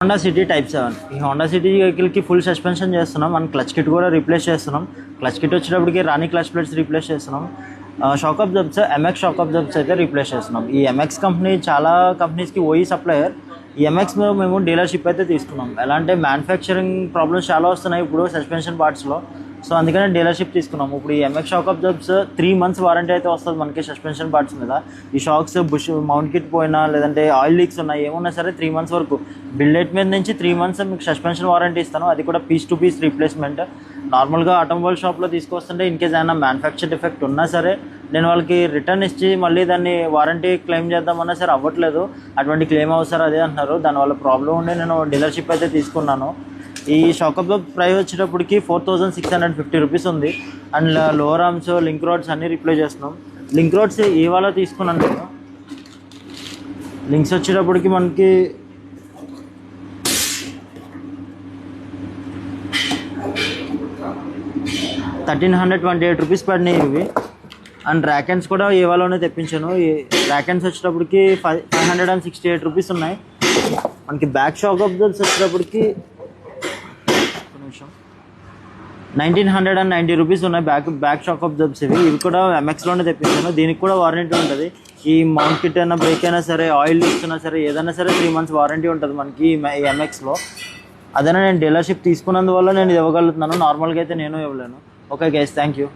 Honda city type 7 ఈ Honda City వెహికల్కి full suspension చేస్తున్నాం అండ్ క్లచ్ కిట్ కూడా రీప్లేస్ చేస్తున్నాం. క్లచ్ కిట్ వచ్చేటప్పటికి రాని క్లచ్ ప్లేట్స్ రీప్లేస్ చేస్తున్నాం. Shock absorbs MX shock absorbs అయితే రీప్లేస్ చేస్తున్నాం. ఈ ఎంఎక్స్ కంపెనీ చాలా కంపెనీస్కి ఓఈ సప్లయర్. ఈ ఎంఎక్స్ మేము డీలర్షిప్ అయితే తీసుకున్నాం. ఎలా అంటే మ్యానుఫ్యాక్చరింగ్ ప్రాబ్లమ్స్ చాలా వస్తున్నాయి ఇప్పుడు సస్పెన్షన్ పార్ట్స్లో. సో అందుకనే డీలర్షిప్ తీసుకున్నాం. ఇప్పుడు ఈ MX shock absorbs 3 months warranty అయితే వస్తుంది మనకి సస్పెన్షన్ పార్ట్స్ మీద. ఈ షాక్స్ బుష్ మౌంట్ కిట్ పోయినా లేదంటే ఆయిల్ లీక్స్ ఉన్నాయి ఏమున్నా సరే 3 months వరకు బిల్ డేట్ మీద నుంచి 3 months మీకు సస్పెన్షన్ వారంటీ ఇస్తాను. అది కూడా పీస్ టు పీస్ రీప్లేస్మెంట్. నార్మల్గా ఆటోమొబైల్ షాప్లో తీసుకొస్తుంటే ఇన్కేస్ ఏమైనా మ్యానుఫ్యాక్చర్ డిఫెక్ట్ ఉన్నా సరే నేను వాళ్ళకి రిటర్న్ ఇచ్చి మళ్ళీ దాన్ని వారంటీ క్లెయిమ్ చేద్దామన్నా సరే అవ్వట్లేదు. అటువంటి క్లెయిమ్ అవసరం అదే అంటున్నారు. దానివల్ల ప్రాబ్లం ఉండి నేను డీలర్షిప్ అయితే తీసుకున్నాను. ఈ షాక్ అబ్జర్బ్ ప్రైస్ వచ్చేటప్పటికి 4650 రూపీస్ ఉంది. And lower arms link rods అన్నీ రిప్లేస్ చేస్తున్నాం. లింక్ రాడ్స్ ఇవాళ తీసుకున్నాను నేను. లింక్స్ వచ్చేటప్పటికి మనకి ₹1328 పడినాయి ఇవి. అండ్ ర్యాకెన్స్ కూడా ఇవాళనే తెప్పించాను. ఈ ర్యాకెన్స్ వచ్చేటప్పటికి 568 రూపీస్ ఉన్నాయి. మనకి బ్యాక్ షాక్ అబ్జర్బ్స్ వచ్చేటప్పటికి 1990 రూపీస్ ఉన్నాయి. బ్యాక్ షాక్ అబ్జర్బ్స్ ఇవి కూడా ఎంఎక్స్లోనే తెప్పించాను. దీనికి కూడా వారంటీ ఉంటుంది. ఈ మౌంట్ కిట్ అయినా బ్రేక్ అయినా సరే ఆయిల్ లీక్స్ అయినా సరే ఏదైనా సరే 3 months వారంటీ ఉంటుంది మనకి ఈ ఎంఎక్స్లో. అదైనా నేను డీలర్షిప్ తీసుకున్నందువల్ల నేను ఇది ఇవ్వగలుగుతున్నాను. నార్మల్గా అయితే నేను ఇవ్వలేను. Okay guys, thank you.